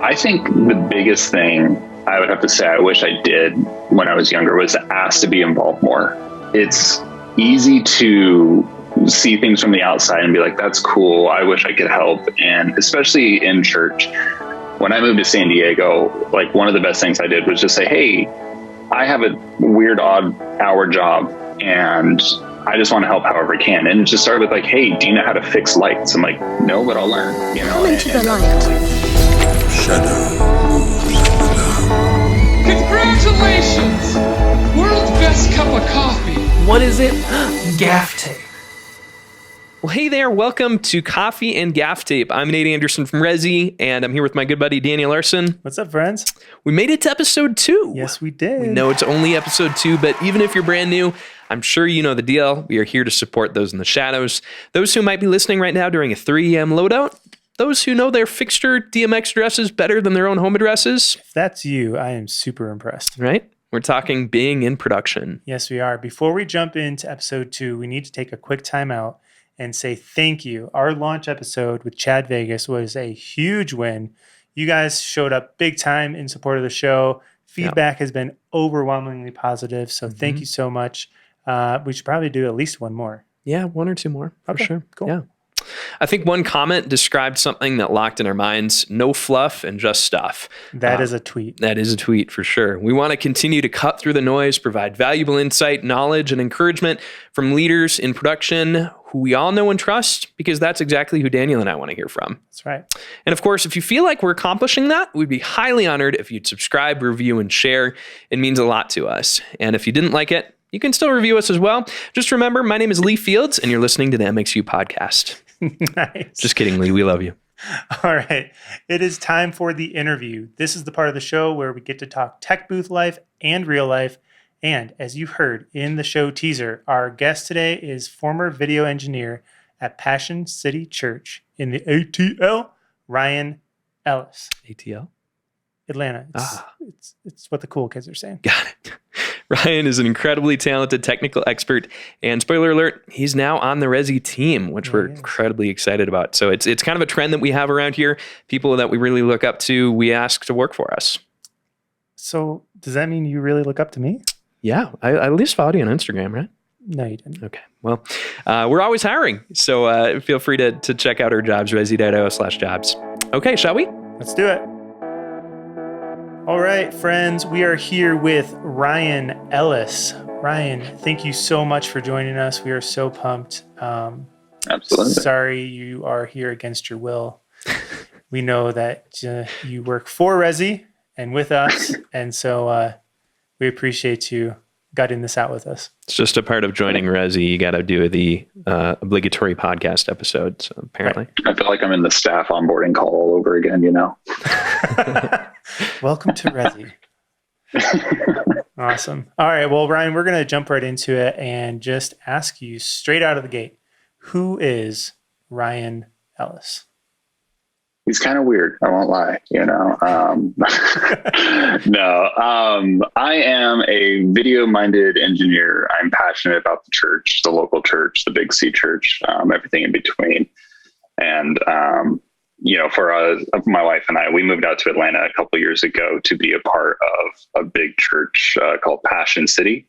I think the biggest thing I would have to say I wish I did when I was younger was to ask to be involved more. It's easy to see things from the outside and be like, that's cool, I wish I could help. And especially in church, when I moved to San Diego, like one of the best things I did was just say, hey, I have a weird odd hour job and I just want to help however I can. And it just started with like, hey, do you know how to fix lights? I'm like, no, but I'll learn, you know. Come into the light. Congratulations! World's best cup of coffee. What is it? Gaff tape. Well, hey there. Welcome to Coffee and Gaff Tape. I'm Nate Anderson from Resi, and I'm here with my good buddy, Daniel Larson. What's up, friends? We made it to episode 2. Yes, we did. We know it's only episode 2, but even if you're brand new, I'm sure you know the deal. We are here to support those in the shadows, those who might be listening right now during a 3 a.m. loadout, those who know their fixture DMX addresses better than their own home addresses. If that's you, I am super impressed. Right? We're talking being in production. Yes, we are. Before we jump into episode 2, we need to take a quick time out and say thank you. Our launch episode with Chad Vegas was a huge win. You guys showed up big time in support of the show. Feedback has been overwhelmingly positive, so thank you so much. We should probably do at least one more. Yeah, 1 or 2 more for sure. Cool. Yeah. I think one comment described something that locked in our minds: no fluff and just stuff. That is a tweet. That is a tweet for sure. We want to continue to cut through the noise, provide valuable insight, knowledge, and encouragement from leaders in production who we all know and trust, because that's exactly who Daniel and I want to hear from. That's right. And of course, if you feel like we're accomplishing that, we'd be highly honored if you'd subscribe, review, and share. It means a lot to us. And if you didn't like it, you can still review us as well. Just remember, my name is Lee Fields, and you're listening to the MXU podcast. Nice. Just kidding, Lee. We love you. All right. It is time for the interview. This is the part of the show where we get to talk tech booth life and real life. And as you heard in the show teaser, our guest today is former video engineer at Passion City Church in the ATL, Ryan Ellis. ATL? Atlanta. It's what the cool kids are saying. Got it. Ryan is an incredibly talented technical expert, and spoiler alert, he's now on the Resi team, which we're incredibly excited about. So it's kind of a trend that we have around here. People that we really look up to, we ask to work for us. So does that mean you really look up to me? Yeah, I at least followed you on Instagram, right? No, you didn't. Okay. Well, we're always hiring, so feel free to check out our jobs, resi.io/jobs. Okay, shall we? Let's do it. All right, friends, we are here with Ryan Ellis. Ryan, thank you so much for joining us. We are so pumped. Absolutely. Sorry you are here against your will. We know that you work for Resi and with us, and so we appreciate you gutting this out with us. It's just a part of joining Resi. You got to do the obligatory podcast episode, so apparently. I feel like I'm in the staff onboarding call all over again, you know. Welcome to Resi. Awesome. All right. Well, Ryan, we're going to jump right into it and just ask you straight out of the gate, who is Ryan Ellis? He's kind of weird. I won't lie, you know. I am a video-minded engineer. I'm passionate about the church, the local church, the Big C church, everything in between. And, for my wife and I, we moved out to Atlanta a couple years ago to be a part of a big church called Passion City.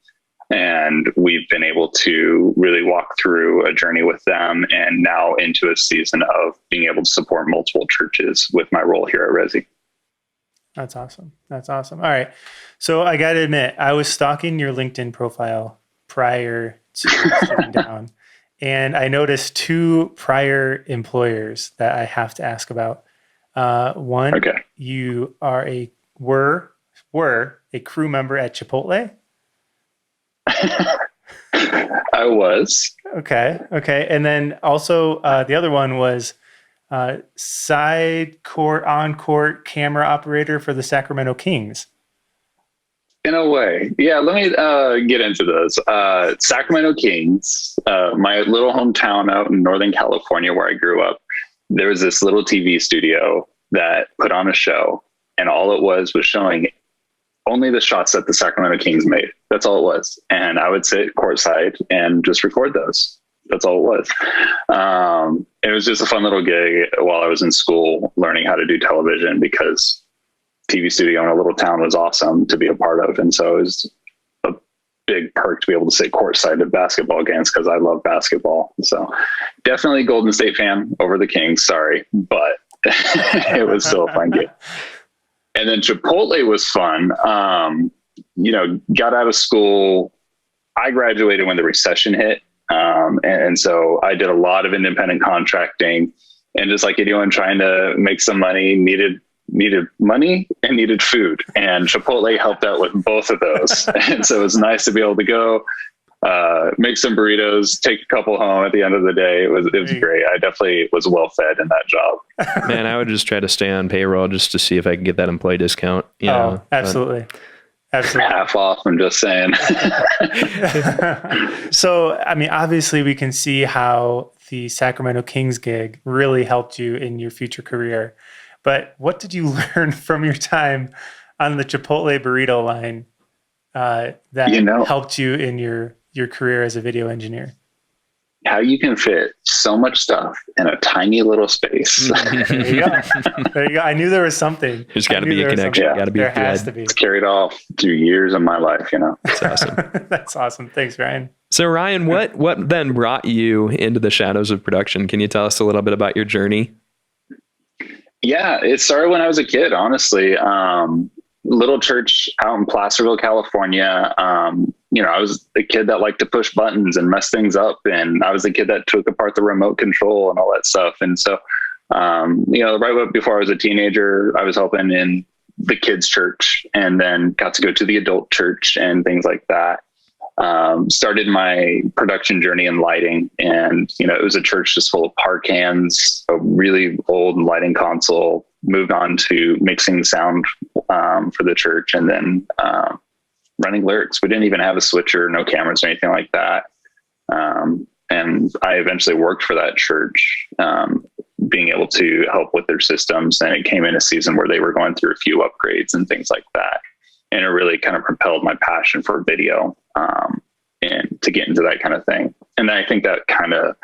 And we've been able to really walk through a journey with them, and now into a season of being able to support multiple churches with my role here at Resi. That's awesome. That's awesome. All right. So I got to admit, I was stalking your LinkedIn profile prior to sitting down, and I noticed 2 prior employers that I have to ask about. One, you are were a crew member at Chipotle. I was. Okay. And then also the other one was on-court camera operator for the Sacramento Kings. In a way. Yeah, let me get into those. Sacramento Kings, my little hometown out in Northern California where I grew up, there was this little TV studio that put on a show, and all it was showing only the shots that the Sacramento Kings made. That's all it was. And I would sit courtside and just record those. That's all it was. It was just a fun little gig while I was in school learning how to do television, because TV studio in a little town was awesome to be a part of. And so it was a big perk to be able to sit courtside at basketball games because I love basketball. So definitely Golden State fan over the Kings. Sorry, but it was still a fun game. And then Chipotle was fun. Got out of school. I graduated when the recession hit. And so I did a lot of independent contracting, and just like anyone trying to make some money, needed money and needed food. And Chipotle helped out with both of those. And so it was nice to be able to go make some burritos, take a couple home at the end of the day. It was great. I definitely was well fed in that job. Man, I would just try to stay on payroll just to see if I could get that employee discount. You know, absolutely. Absolutely. Half off, I'm just saying. So, I mean, obviously we can see how the Sacramento Kings gig really helped you in your future career. But what did you learn from your time on the Chipotle burrito line that helped you in your career as a video engineer? How you can fit so much stuff in a tiny little space. There you go. There you go. I knew there was something. There's got to be a connection. Yeah. Got to be. There has to be. It's carried off through years of my life, That's awesome. That's awesome. Thanks, Ryan. So Ryan, what then brought you into the shadows of production? Can you tell us a little bit about your journey? Yeah, it started when I was a kid, honestly. Little church out in Placerville, California. I was a kid that liked to push buttons and mess things up. And I was the kid that took apart the remote control and all that stuff. And so, right before I was a teenager, I was helping in the kids' church, and then got to go to the adult church and things like that. Started my production journey in lighting, and, it was a church just full of par cans, a really old lighting console, moved on to mixing sound, for the church, and then, running lyrics. We didn't even have a switcher, no cameras or anything like that. And I eventually worked for that church, being able to help with their systems. And it came in a season where they were going through a few upgrades and things like that. And it really kind of propelled my passion for video, and to get into that kind of thing. And then I think that kind of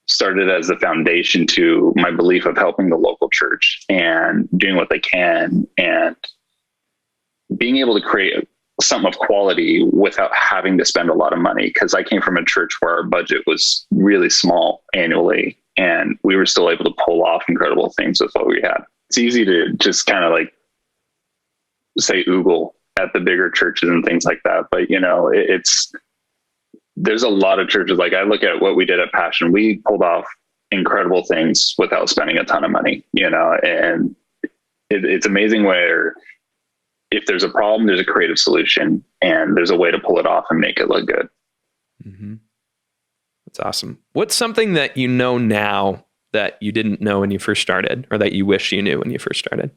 started as the foundation to my belief of helping the local church and doing what they can and being able to create something of quality without having to spend a lot of money. Cause I came from a church where our budget was really small annually, and we were still able to pull off incredible things with what we had. It's easy to just kind of like say oogle at the bigger churches and things like that. But there's a lot of churches. Like, I look at what we did at Passion, we pulled off incredible things without spending a ton of money, and it's amazing where if there's a problem, there's a creative solution, and there's a way to pull it off and make it look good. Mm-hmm. That's awesome. What's something that you know now that you didn't know when you first started, or that you wish you knew when you first started?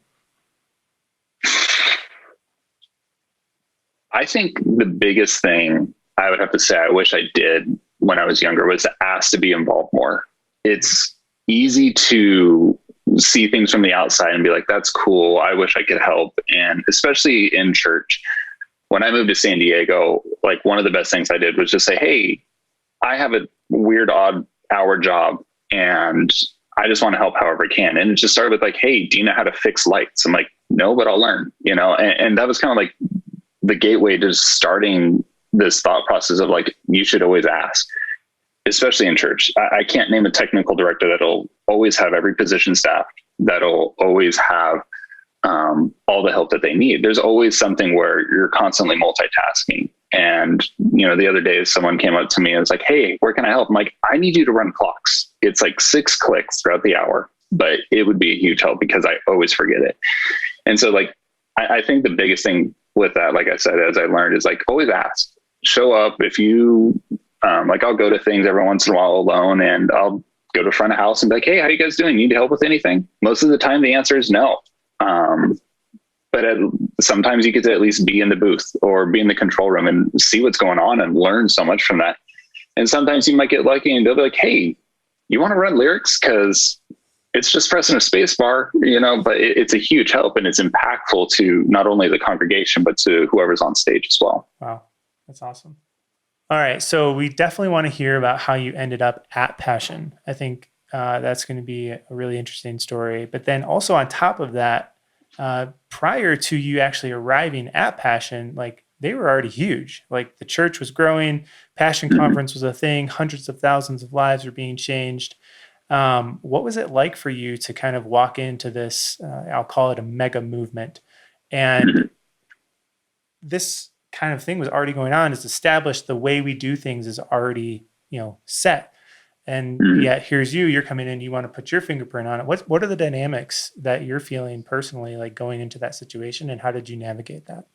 I think the biggest thing I would have to say I wish I did when I was younger was to ask to be involved more. It's easy to see things from the outside and be like, that's cool, I wish I could help. And especially in church, when I moved to San Diego, like, one of the best things I did was just say, hey, I have a weird odd hour job and I just want to help however I can. And it just started with like, hey, do you know how to fix lights? I'm like, no, but I'll learn, and that was kind of like the gateway to starting this thought process of like, you should always ask, especially in church. I can't name a technical director that'll always have every position staffed, that'll always have all the help that they need. There's always something where you're constantly multitasking. And, the other day someone came up to me and was like, hey, where can I help? I'm like, I need you to run clocks. It's like 6 clicks throughout the hour, but it would be a huge help because I always forget it. And so like, I think the biggest thing with that, like I said, as I learned, is like, always ask. Show up. If you I'll go to things every once in a while alone, and I'll go to front of house and be like, hey, how you guys doing? Need help with anything? Most of the time the answer is no. But sometimes you get to at least be in the booth or be in the control room and see what's going on and learn so much from that. And sometimes you might get lucky and they'll be like, hey, you want to run lyrics? Cause it's just pressing a space bar, but it's a huge help, and it's impactful to not only the congregation, but to whoever's on stage as well. Wow. That's awesome. All right. So we definitely want to hear about how you ended up at Passion. I think that's going to be a really interesting story. But then also on top of that, prior to you actually arriving at Passion, like they were already huge. Like the church was growing, Passion Conference was a thing, hundreds of thousands of lives were being changed. What was it like for you to kind of walk into this, I'll call it a mega movement, and this kind of thing was already going on, is established, the way we do things is already, set. And yet here's you're coming in, you want to put your fingerprint on it. What are the dynamics that you're feeling personally, like going into that situation, and how did you navigate that?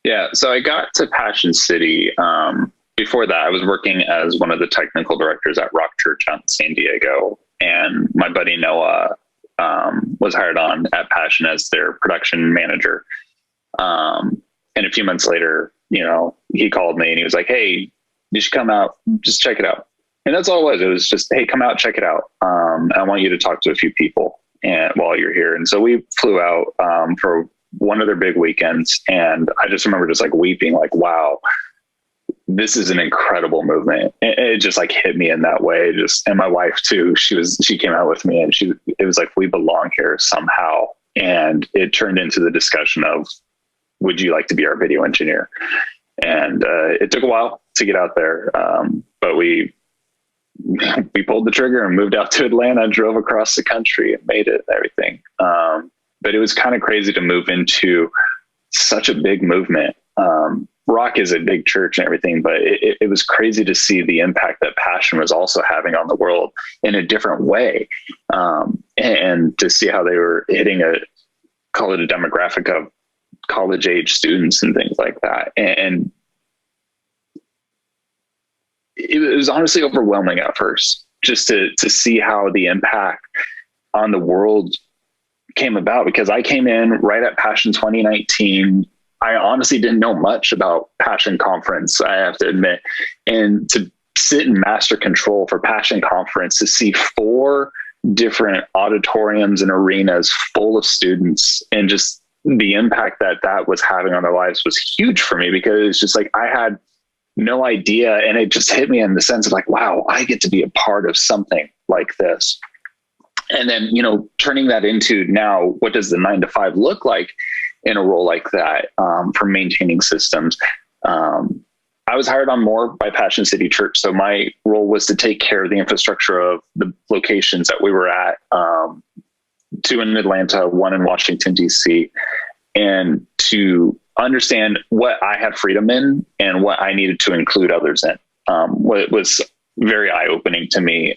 Yeah. So I got to Passion City. Before that, I was working as one of the technical directors at Rock Church out in San Diego. And my buddy Noah was hired on at Passion as their production manager. And a few months later, he called me and he was like, "Hey, you should come out, just check it out." And that's all it was. It was just, "Hey, come out, check it out. I want you to talk to a few people and while you're here." And so we flew out for one of their big weekends. And I just remember just like weeping, like, wow, this is an incredible movement. It just like hit me in that way. And my wife too, she came out with me and it was like, we belong here somehow. And it turned into the discussion of, would you like to be our video engineer? And it took a while to get out there. But we pulled the trigger and moved out to Atlanta, drove across the country and made it and everything. But it was kind of crazy to move into such a big movement. Rock is a big church and everything, but it was crazy to see the impact that Passion was also having on the world in a different way. And to see how they were hitting call it a demographic of college age students and things like that. And it was honestly overwhelming at first, just to see how the impact on the world came about, because I came in right at Passion 2019. I honestly didn't know much about Passion Conference, I have to admit. And to sit in master control for Passion Conference, to see 4 different auditoriums and arenas full of students, and just the impact that was having on their lives was huge for me, because it's just like, I had no idea. And it just hit me in the sense of like, wow, I get to be a part of something like this. And then, turning that into now, what does the 9 to 5 look like in a role like that, for maintaining systems? I was hired on more by Passion City Church. So my role was to take care of the infrastructure of the locations that we were at, 2 in Atlanta, 1 in Washington, DC, and to understand what I had freedom in and what I needed to include others in. What was very eye-opening to me.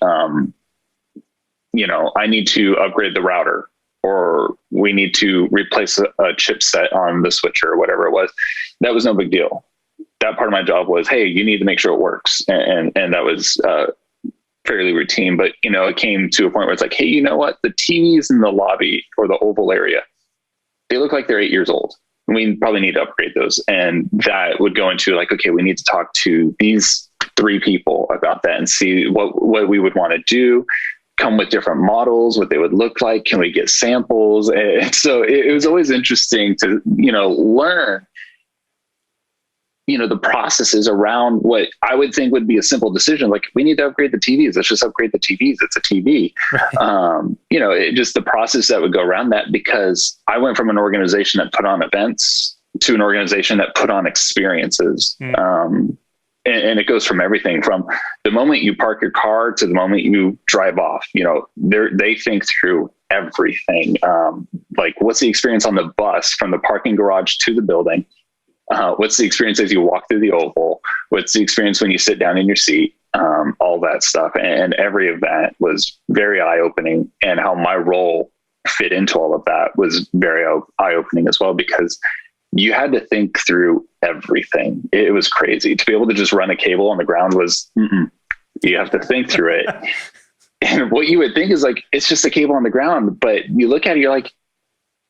I need to upgrade the router, or we need to replace a chipset on the switcher or whatever it was. That was no big deal. That part of my job was, hey, you need to make sure it works. And that was fairly routine. But, it came to a point where it's like, hey, you know what? The TVs in the lobby or the oval area, they look like they're 8 years old. We probably need to upgrade those. And that would go into like, okay, we need to talk to these 3 people about that and see what we would want to do, come with different models, what they would look like. Can we get samples? And so it was always interesting to, learn, the processes around what I would think would be a simple decision. Like, we need to upgrade the TVs. Let's just upgrade the TVs. It's a TV. Right. Just the process that would go around that, because I went from an organization that put on events to an organization that put on experiences. And it goes from everything from the moment you park your car to the moment you drive off. They think through everything. Like, what's the experience on the bus from the parking garage to the building? What's the experience as you walk through the oval? What's the experience when you sit down in your seat? All that stuff. And every event was very eye-opening, and how my role fit into all of that was very eye-opening as well, because you had to think through everything. It was crazy. To be able to just run a cable on the ground was, you have to think through it. And what you would think is like, it's just a cable on the ground, but you look at it, you're like,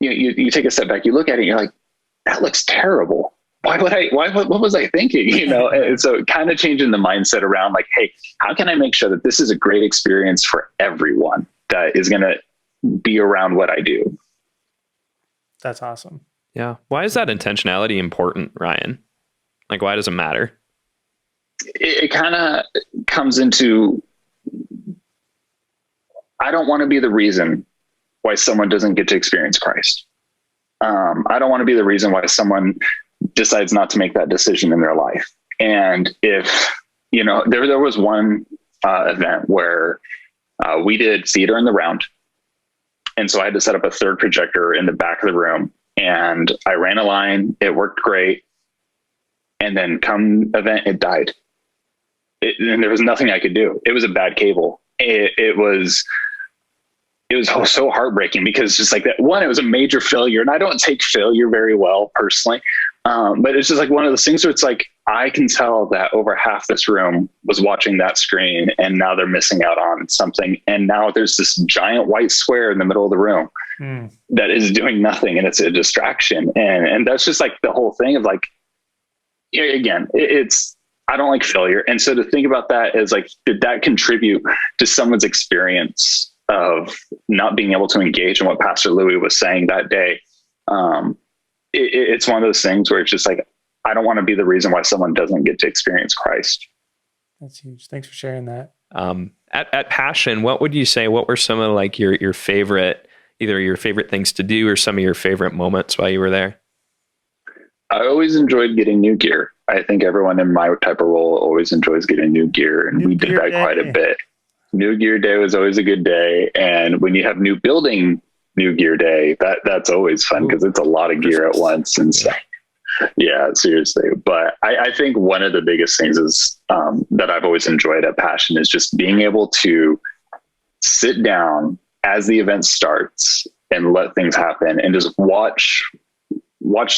you take a step back, you look at it, you're like, that looks terrible. What was I thinking? And so kind of changing the mindset around like, hey, how can I make sure that this is a great experience for everyone that is going to be around what I do? That's awesome. Yeah. Why is that intentionality important, Ryan? Like, why does it matter? It kind of comes into, I don't want to be the reason why someone doesn't get to experience Christ. I don't want to be the reason why someone decides not to make that decision in their life. And if, there was one event where we did theater in the round. And so I had to set up a third projector in the back of the room, and I ran a line. It worked great. And then come event, it died. And there was nothing I could do. It was a bad cable. It was so heartbreaking, because just like that one, it was a major failure, and I don't take failure very well personally. But it's just like one of those things where it's like, I can tell that over half this room was watching that screen, and now they're missing out on something. And now there's this giant white square in the middle of the room that is doing nothing, and it's a distraction. And that's just like the whole thing of like, again, I don't like failure. And so to think about that is like, did that contribute to someone's experience of not being able to engage in what Pastor Louis was saying that day? It's one of those things where it's just like, I don't want to be the reason why someone doesn't get to experience Christ. That's huge. Thanks for sharing that. At Passion, what would you say? What were some of like your favorite, either your favorite things to do or some of your favorite moments while you were there? I always enjoyed getting new gear. I think everyone in my type of role always enjoys getting new gear, and we did that quite a bit. New gear day was always a good day. And when you have new gear day, that's always fun, because it's a lot of gear at once. And so, yeah, seriously. But I think one of the biggest things is that I've always enjoyed at Passion is just being able to sit down as the event starts and let things happen, and just watch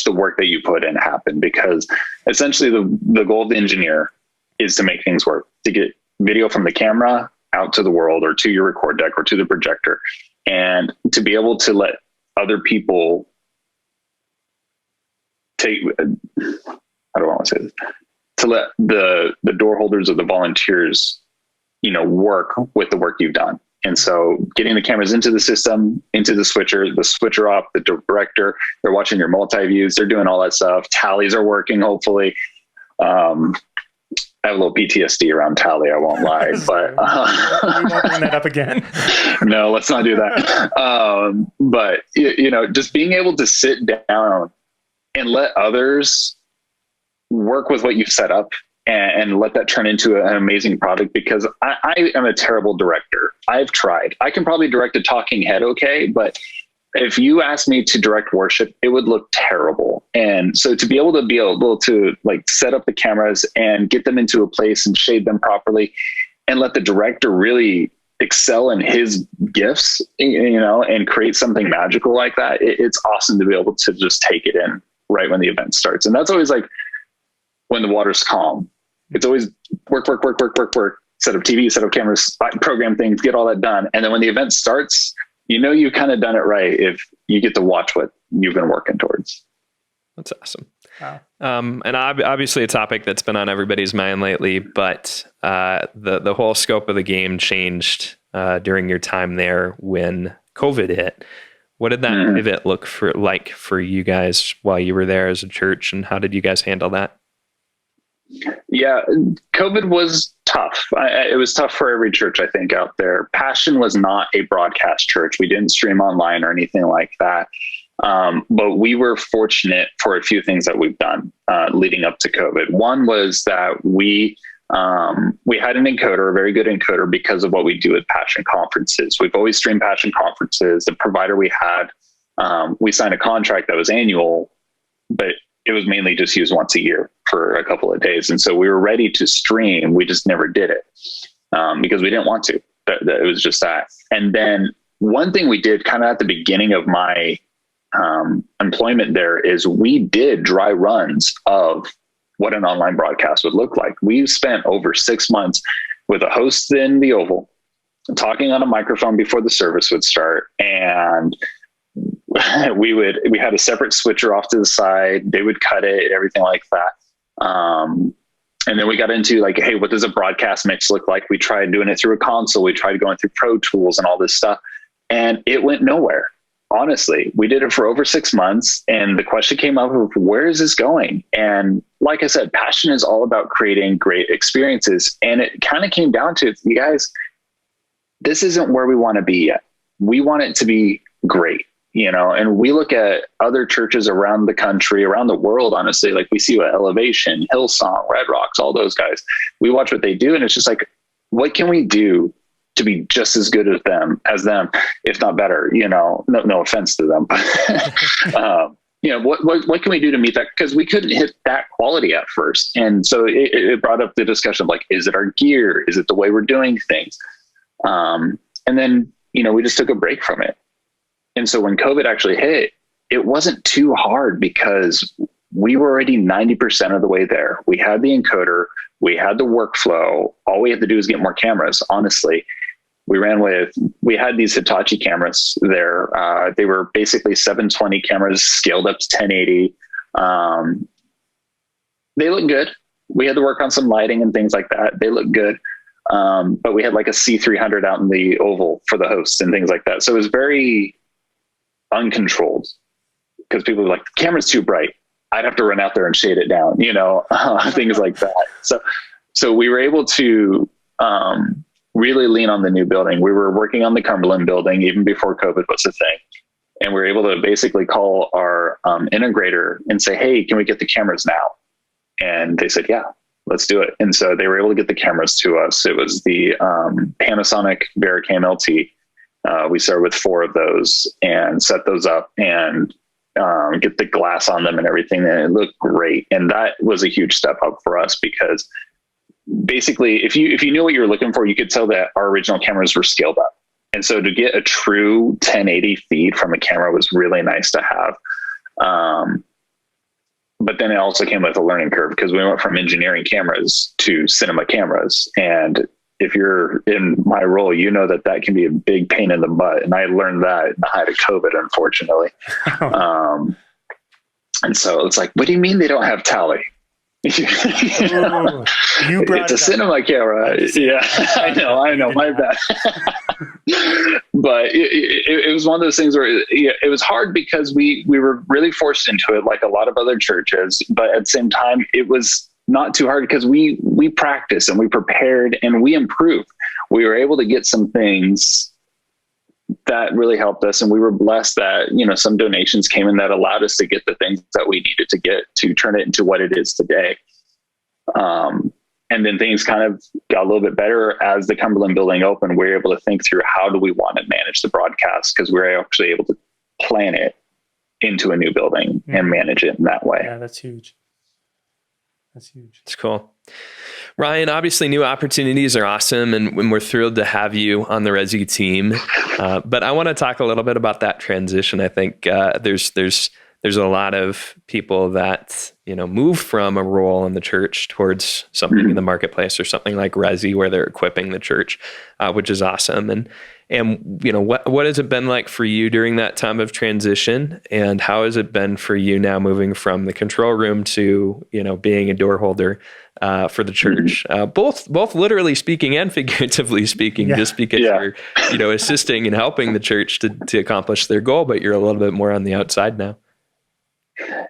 the work that you put in happen. Because essentially the goal of the engineer is to make things work, to get video from the camera out to the world, or to your record deck, or to the projector, and to be able to let other people to let the door holders or the volunteers, work with the work you've done. And so getting the cameras into the system, into the switcher off, the director, they're watching your multi-views, they're doing all that stuff. Tallies are working, hopefully. I have a little PTSD around tally, I won't lie, but we won't bring that up again. No, let's not do that. But just being able to sit down and let others work with what you've set up, and let that turn into an amazing product. Because I am a terrible director. I've tried. I can probably direct a talking head okay, but if you asked me to direct worship, it would look terrible. And so to be able to like set up the cameras and get them into a place and shade them properly, and let the director really excel in his gifts, and create something magical like that, it's awesome to be able to just take it in right when the event starts. And that's always like when the water's calm. It's always work, set up TV, set up cameras, program things, get all that done. And then when the event starts, you've kind of done it right if you get to watch what you've been working towards. That's awesome. Wow. And obviously a topic that's been on everybody's mind lately, but the whole scope of the game changed during your time there when COVID hit. What did that pivot look like for you guys while you were there as a church, and how did you guys handle that? Yeah, COVID was tough. It was tough for every church, I think, out there. Passion was not a broadcast church. We didn't stream online or anything like that. But we were fortunate for a few things that we've done leading up to COVID. One was that we had an encoder, a very good encoder, because of what we do at Passion conferences. We've always streamed Passion conferences. The provider we had, we signed a contract that was annual, but it was mainly just used once a year for a couple of days. And so we were ready to stream. We just never did it because we didn't want to. It was just that. And then one thing we did kind of at the beginning of my employment there is we did dry runs of what an online broadcast would look like. We spent over 6 months with a host in the Oval, talking on a microphone before the service would start. And we had a separate switcher off to the side. They would cut it and everything like that. And then we got into like, hey, what does a broadcast mix look like? We tried doing it through a console. We tried going through Pro Tools and all this stuff, and it went nowhere. Honestly, we did it for over 6 months, and the question came up of where is this going? And like I said, Passion is all about creating great experiences. And it kind of came down to, you guys, this isn't where we want to be yet. We want it to be great, and we look at other churches around the country, around the world, honestly, like we see what Elevation, Hillsong, Red Rocks, all those guys, we watch what they do. And it's just like, what can we do to be just as good as them, if not better, no offense to them, but, what can we do to meet that? Because we couldn't hit that quality at first. And so it brought up the discussion of like, is it our gear? Is it the way we're doing things? And then, we just took a break from it. And so when COVID actually hit, it wasn't too hard because we were already 90% of the way there. We had the encoder, we had the workflow. All we had to do is get more cameras, honestly. We had these Hitachi cameras there. They were basically 720 cameras scaled up to 1080. They look good. We had to work on some lighting and things like that. They look good. But we had like a C300 out in the oval for the hosts and things like that. So it was very uncontrolled because people were like, the camera's too bright. I'd have to run out there and shade it down, things like that. So we were able to, really lean on the new building. We were working on the Cumberland building even before COVID was a thing. And we were able to basically call our integrator and say, hey, can we get the cameras now? And they said, yeah, let's do it. And so they were able to get the cameras to us. It was the Panasonic Vericam LT. We started with 4 of those and set those up and get the glass on them and everything. And it looked great. And that was a huge step up for us because basically, if you knew what you were looking for, you could tell that our original cameras were scaled up. And so to get a true 1080 feed from a camera was really nice to have. But then it also came with a learning curve because we went from engineering cameras to cinema cameras. And if you're in my role, that can be a big pain in the butt. And I learned that in the height of COVID, unfortunately. And so it's like, what do you mean they don't have tally? It's a cinema camera. Yeah, I know. My bad. But it was one of those things where it was hard because we were really forced into it, like a lot of other churches. But at the same time, it was not too hard because we practiced and we prepared and we improved. We were able to get some things that really helped us. And we were blessed that, some donations came in that allowed us to get the things that we needed to get to turn it into what it is today. And then things kind of got a little bit better as the Cumberland building opened. We were able to think through how do we want to manage the broadcast because we were actually able to plan it into a new building and manage it in that way. Yeah, that's huge. It's cool. Ryan, obviously new opportunities are awesome and we're thrilled to have you on the Resi team. But I want to talk a little bit about that transition. I think there's a lot of people that, move from a role in the church towards something in the marketplace or something like Resi where they're equipping the church, which is awesome. And what has it been like for you during that time of transition? And how has it been for you now moving from the control room to, being a door holder for the church, both literally speaking and figuratively speaking, just because you're, assisting and helping the church to accomplish their goal, but you're a little bit more on the outside now.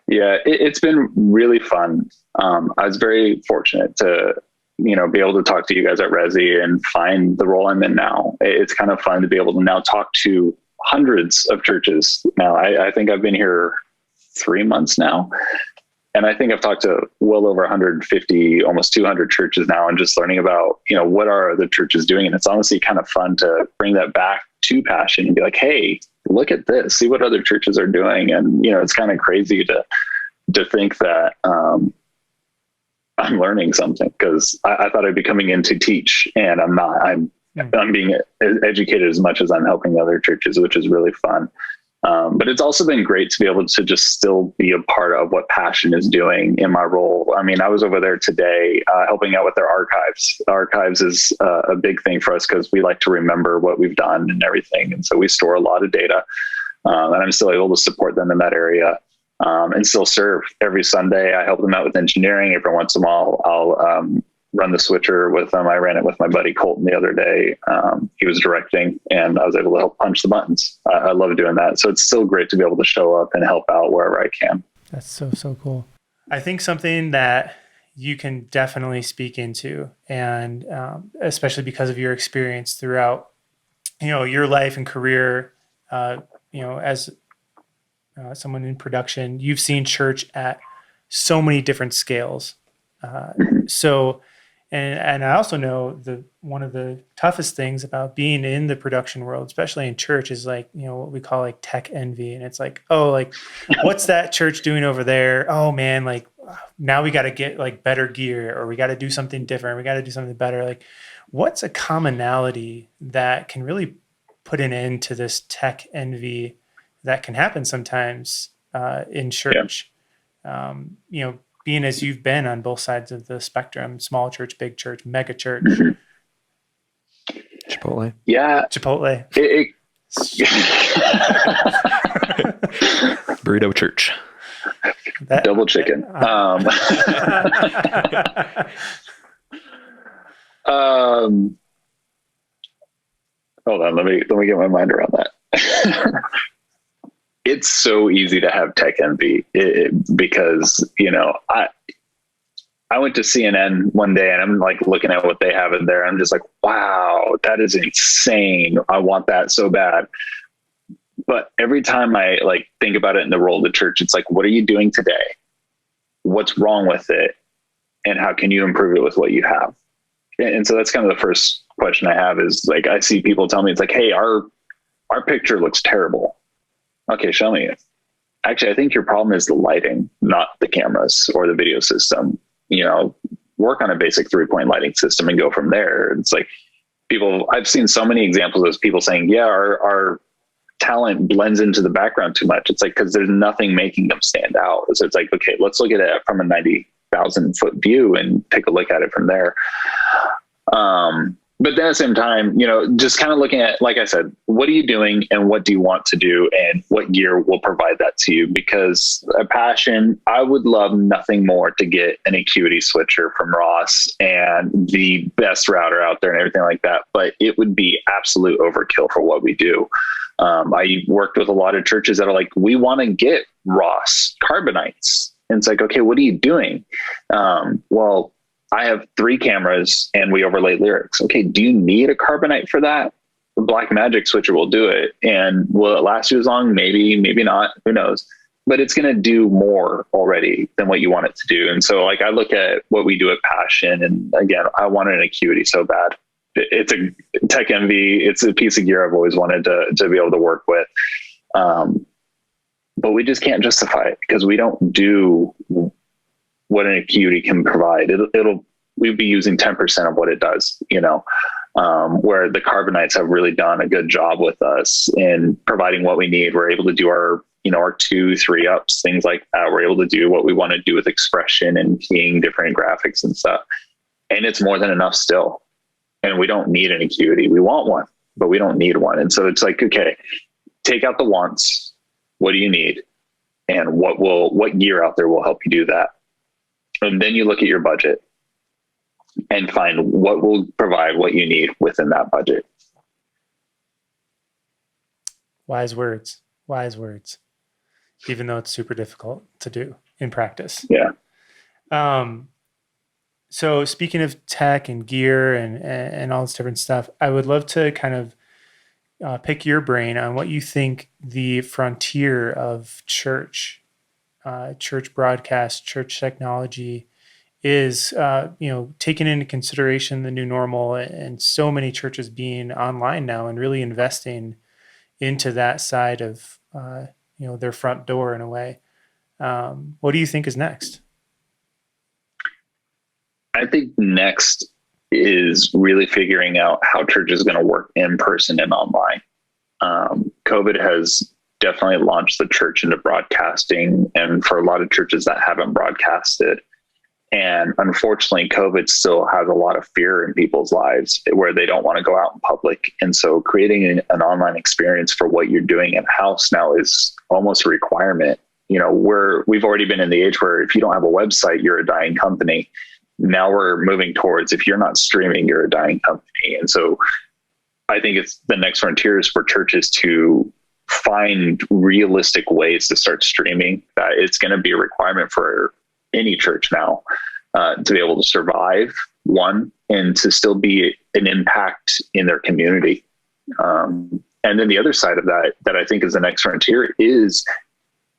Yeah, it's been really fun. I was very fortunate to, be able to talk to you guys at Resi and find the role I'm in now. It's kind of fun to be able to now talk to hundreds of churches. Now, I think I've been here 3 months now. And I think I've talked to well over 150, almost 200 churches now, and just learning about, what are other churches doing? And it's honestly kind of fun to bring that back to Passion and be like, hey, look at this, see what other churches are doing. And, it's kind of crazy to think that I'm learning something because I thought I'd be coming in to teach and I'm not. I'm being educated as much as I'm helping other churches, which is really fun. But it's also been great to be able to just still be a part of what Passion is doing in my role. I mean, I was over there today helping out with their archives. Archives is a big thing for us because we like to remember what we've done and everything. And so we store a lot of data and I'm still able to support them in that area and still serve. Every Sunday, I help them out with engineering. Every once in a while, I'll run the switcher with them. I ran it with my buddy Colton the other day. He was directing and I was able to help punch the buttons. I love doing that. So it's still great to be able to show up and help out wherever I can. That's so cool. I think something that you can definitely speak into, and especially because of your experience throughout, your life and career, as someone in production, you've seen church at so many different scales. And I also know one of the toughest things about being in the production world, especially in church, is like, what we call like tech envy. And it's like, oh, like, what's that church doing over there? Oh man, like now we got to get like better gear, or we got to do something different. We got to do something better. Like, what's a commonality that can really put an end to this tech envy that can happen sometimes in church? Yeah. Being as you've been on both sides of the spectrum, small church, big church, mega church. Chipotle. Yeah. Chipotle. Burrito church. Double chicken. Hold on, let me get my mind around that. It's so easy to have tech envy because, I went to CNN one day and I'm like looking at what they have in there. I'm just like, wow, that is insane. I want that so bad. But every time I like think about it in the role of the church, it's like, what are you doing today? What's wrong with it? And how can you improve it with what you have? And so that's kind of the first question I have is like, I see people tell me, it's like, hey, our picture looks terrible. Okay, show me. Actually, I think your problem is the lighting, not the cameras or the video system. Work on a basic 3-point lighting system and go from there. It's like I've seen so many examples of people saying, yeah, our talent blends into the background too much. It's like, because there's nothing making them stand out. So it's like, okay, let's look at it from a 90,000 foot view and take a look at it from there. But then at the same time, just kind of looking at, like I said, what are you doing and what do you want to do and what gear will provide that to you? Because a passion, I would love nothing more to get an Acuity switcher from Ross and the best router out there and everything like that. But it would be absolute overkill for what we do. I worked with a lot of churches that are like, we want to get Ross carbonites. And it's like, okay, what are you doing? Well, I have 3 cameras and we overlay lyrics. Okay, do you need a carbonite for that? The Black Magic switcher will do it. And will it last you as long? Maybe, maybe not. Who knows? But it's going to do more already than what you want it to do. And so like I look at what we do at Passion, and again, I wanted an Acuity so bad. It's a tech envy. It's a piece of gear I've always wanted to be able to work with. But we just can't justify it because we don't do what an Acuity can provide. We'd be using 10% of what it does, where the carbonites have really done a good job with us in providing what we need. We're able to do our 2-3 ups, things like that. We're able to do what we want to do with expression and keying different graphics and stuff. And it's more than enough still. And we don't need an Acuity. We want one, but we don't need one. And so it's like, okay, take out the wants. What do you need? And what gear out there will help you do that? And then you look at your budget and find what will provide what you need within that budget. Wise words, even though it's super difficult to do in practice. Yeah. So speaking of tech and gear and all this different stuff, I would love to kind of pick your brain on what you think the frontier of church broadcast, church technology is, taking into consideration the new normal and so many churches being online now and really investing into that side of, their front door in a way. What do you think is next? I think next is really figuring out how church is going to work in person and online. COVID has definitely launched the church into broadcasting, and for a lot of churches that haven't broadcasted. And unfortunately, COVID still has a lot of fear in people's lives where they don't want to go out in public. And so creating an online experience for what you're doing in house now is almost a requirement. We've already been in the age where if you don't have a website, you're a dying company. Now we're moving towards, if you're not streaming, you're a dying company. And so I think it's the next frontier is for churches to find realistic ways to start streaming. That it's going to be a requirement for any church now to be able to survive, one, and to still be an impact in their community. And then the other side of that I think is the next frontier is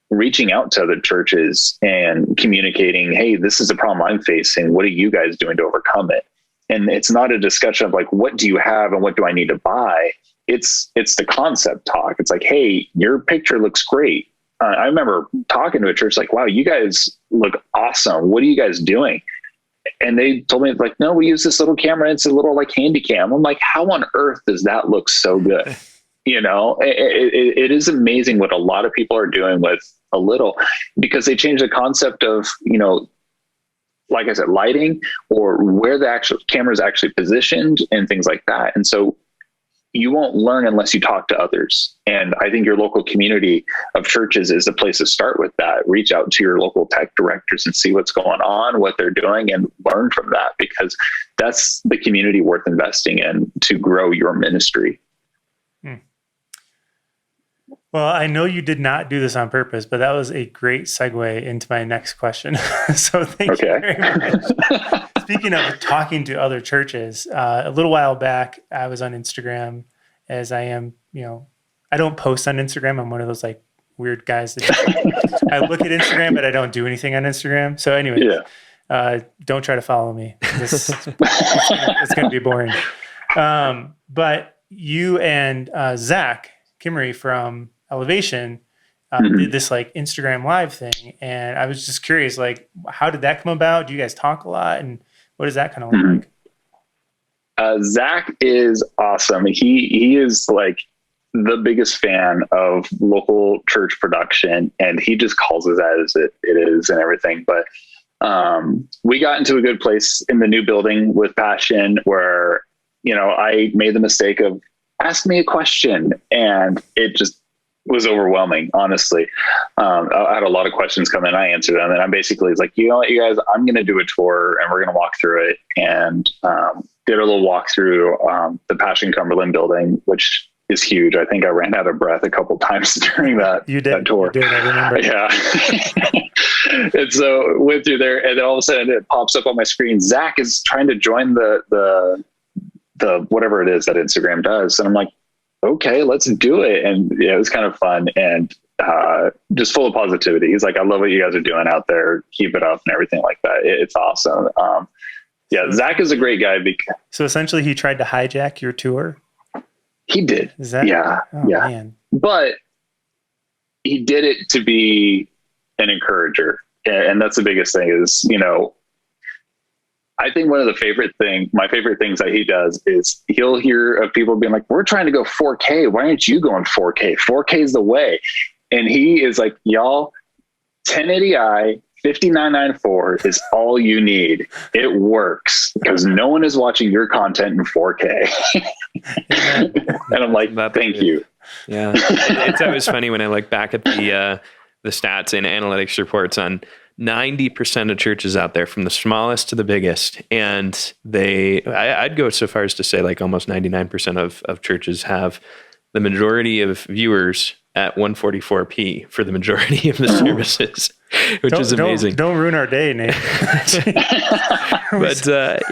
reaching out to other churches and communicating, hey, this is a problem I'm facing. What are you guys doing to overcome it? And it's not a discussion of like, what do you have and what do I need to buy? It's the concept talk. It's like, hey, your picture looks great. I remember talking to a church like, wow, you guys look awesome. What are you guys doing? And they told me like, no, we use this little camera. It's a little like handy cam. I'm like, how on earth does that look so good? You know, it is amazing what a lot of people are doing with a little, because they change the concept of, you know, like I said, lighting or where the actual camera is actually positioned and things like that. And so you won't learn unless you talk to others. And I think your local community of churches is the place to start with that. Reach out to your local tech directors and see what's going on, what they're doing, and learn from that, because that's the community worth investing in to grow your ministry. Well, I know you did not do this on purpose, but that was a great segue into my next question. So thank you very much. Speaking of talking to other churches, a little while back, I was on Instagram, as I am, you know, I don't post on Instagram. I'm one of those like weird guys that I look at Instagram, but I don't do anything on Instagram. So anyway, don't try to follow me. It's going to be boring. But you and Zach Kimmery from Elevation did this like Instagram live thing, and I was just curious, like, how did that come about? Do you guys talk a lot, and what does that kind of look like? Zach is awesome. He is like the biggest fan of local church production, and he just calls it as it is and everything. But we got into a good place in the new building with Passion, where, you know, I made the mistake of ask me a question, and it just was overwhelming, honestly. I had a lot of questions come in. I answered them, and I'm basically like, you know what, you guys, I'm going to do a tour and we're going to walk through it. And did a little walk through the Passion Cumberland building, which is huge. I think I ran out of breath a couple times during that, that tour. You did, I remember. Yeah. And so went through there, and then all of a sudden it pops up on my screen. Zach is trying to join the whatever it is that Instagram does. And I'm like, okay, let's do it. And yeah, it was kind of fun and just full of positivity. He's like, I love what you guys are doing out there. Keep it up and everything like that. It's awesome. Yeah, Zach is a great guy. So essentially he tried to hijack your tour? He did. Is that? Yeah. Yeah. Man. But he did it to be an encourager. And that's the biggest thing is, you know, I think one of my favorite things that he does is he'll hear of people being like, we're trying to go 4K. Why aren't you going 4K? 4K is the way. And he is like, y'all, 1080i, 5994 is all you need. It works because no one is watching your content in 4K. And I'm like, thank you. Yeah. It's always funny when I look back at the stats and analytics reports on 90% of churches out there, from the smallest to the biggest. And I'd go so far as to say like almost 99% of churches have the majority of viewers at 144p for the majority of the services, which is amazing. Don't ruin our day, Nate. But,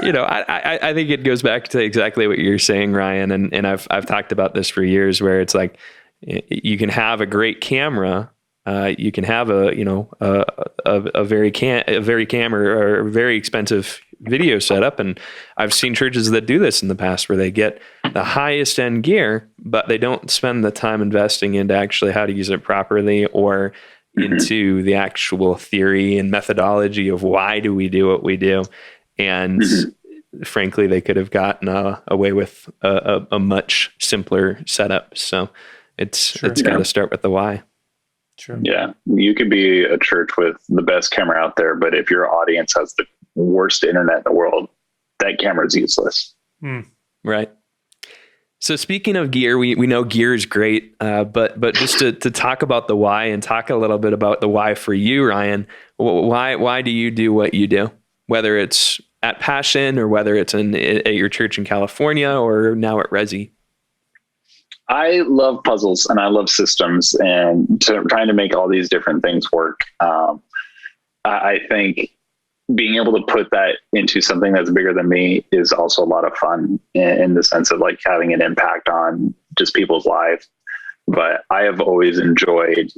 you know, I think it goes back to exactly what you're saying, Ryan. And I've talked about this for years, where it's like, you can have a great camera. You can have a very camera or a very expensive video setup. And I've seen churches that do this in the past, where they get the highest end gear, but they don't spend the time investing into actually how to use it properly, or into the actual theory and methodology of why do we do what we do. And frankly, they could have gotten away with a much simpler setup. So it's got to start with the why. True. Yeah. You could be a church with the best camera out there, but if your audience has the worst internet in the world, that camera is useless. Right. So speaking of gear, we know gear is great, but just to talk about the why and talk a little bit about the why for you, Ryan, why do you do what you do? Whether it's at Passion or whether it's at your church in California or now at Resi. I love puzzles and I love systems and trying to make all these different things work. I think being able to put that into something that's bigger than me is also a lot of fun in the sense of like having an impact on just people's lives. But I have always enjoyed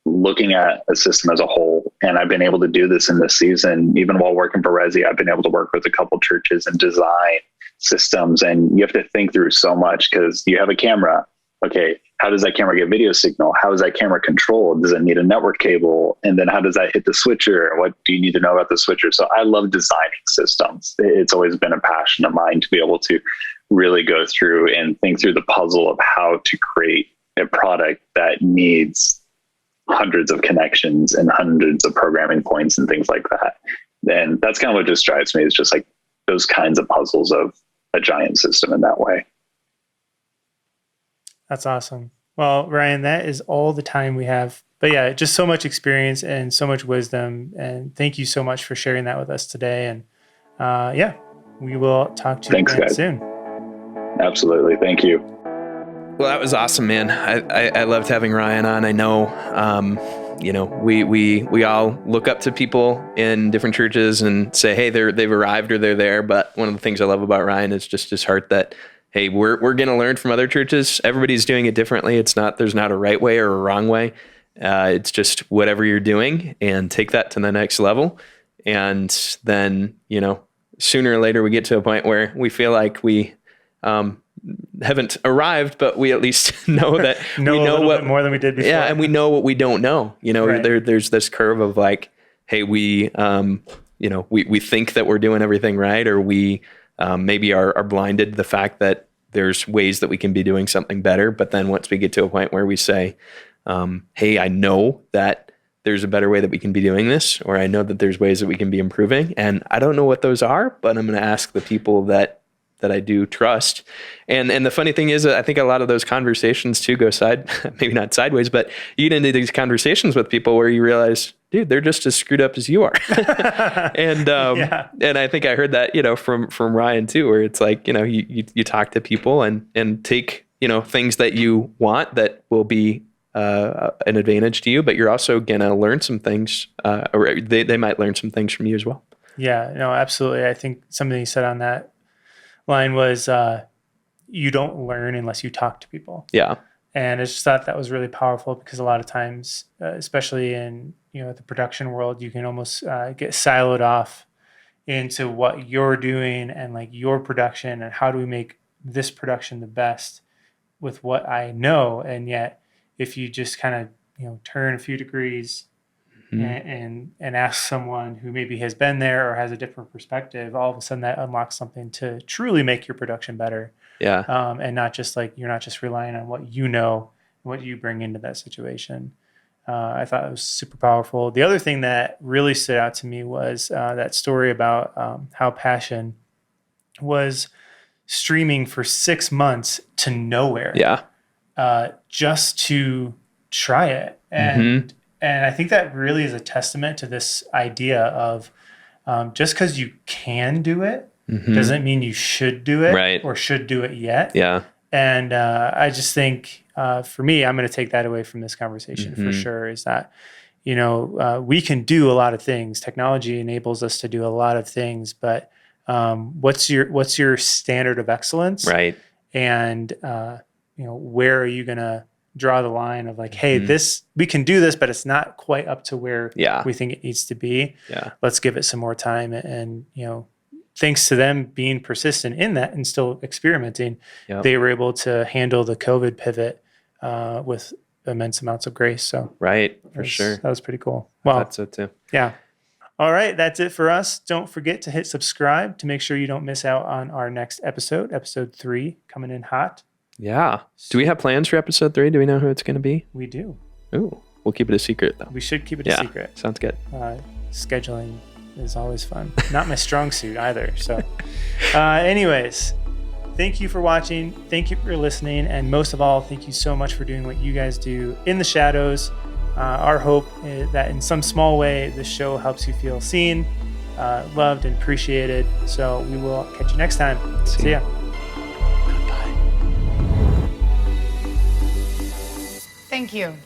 looking at a system as a whole. And I've been able to do this in this season. Even while working for Resi, I've been able to work with a couple churches and design systems. And you have to think through so much because you have a camera. Okay, how does that camera get video signal? How is that camera controlled? Does it need a network cable? And then how does that hit the switcher? What do you need to know about the switcher? So I love designing systems. It's always been a passion of mine to be able to really go through and think through the puzzle of how to create a product that needs hundreds of connections and hundreds of programming points and things like that. Then that's kind of what just drives me. It's just like those kinds of puzzles of a giant system in that way. That's awesome. Well, Ryan, that is all the time we have. But yeah, just so much experience and so much wisdom. And thank you so much for sharing that with us today. And yeah, we will talk to you again soon. Absolutely. Thank you. Well, that was awesome, man. I loved having Ryan on. I know, we all look up to people in different churches and say, hey, they've arrived or they're there. But one of the things I love about Ryan is just his heart that, hey, we're going to learn from other churches. Everybody's doing it differently. There's not a right way or a wrong way. It's just whatever you're doing and take that to the next level. And then, sooner or later we get to a point where we feel like we, haven't arrived, but we at least know that we know what more than we did before. Yeah. And we know what we don't know, Right. There's this curve of like, hey, we think that we're doing everything right. Or we, maybe are blinded to the fact that there's ways that we can be doing something better. But then once we get to a point where we say, hey, I know that there's a better way that we can be doing this, or I know that there's ways that we can be improving. And I don't know what those are, but I'm going to ask the people that I do trust. And the funny thing is, I think a lot of those conversations too go maybe not sideways, but you get into these conversations with people where you realize, dude, they're just as screwed up as you are. And I think I heard that, from Ryan too, where it's like, you talk to people and take, things that you want that will be an advantage to you, but you're also going to learn some things, or they might learn some things from you as well. Yeah, no, absolutely. I think something you said on that line was, you don't learn unless you talk to people. Yeah. And I just thought that was really powerful because a lot of times, especially in, the production world, you can almost get siloed off into what you're doing and like your production and how do we make this production the best with what I know. And yet if you just kind of, turn a few degrees and ask someone who maybe has been there or has a different perspective, all of a sudden that unlocks something to truly make your production better. Yeah. And not just like, you're not just relying on what you know, what you bring into that situation. I thought it was super powerful. The other thing that really stood out to me was that story about how Passion was streaming for 6 months to nowhere. Yeah. Just to try it. And I think that really is a testament to this idea of just because you can do it doesn't mean you should do it right. or should do it yet. Yeah. And I just think for me, I'm going to take that away from this conversation for sure, is that, we can do a lot of things. Technology enables us to do a lot of things, but what's your standard of excellence? Right. And, where are you going to draw the line of like, hey, we can do this, but it's not quite up to where we think it needs to be. Yeah. Let's give it some more time. And, thanks to them being persistent in that and still experimenting, they were able to handle the COVID pivot with immense amounts of grace. So right. For sure. That was pretty cool. Well, that's it too. Yeah. All right. That's it for us. Don't forget to hit subscribe to make sure you don't miss out on our next episode 3 coming in hot. Yeah. Do we have plans for episode 3? Do we know who it's going to be? We do. Ooh, we'll keep it a secret though. We should keep it a secret. Sounds good. Scheduling is always fun. Not my strong suit either. So anyways, thank you for watching. Thank you for listening. And most of all, thank you so much for doing what you guys do in the shadows. Our hope is that in some small way, this show helps you feel seen, loved, and appreciated. So we will catch you next time. See ya. Thank you.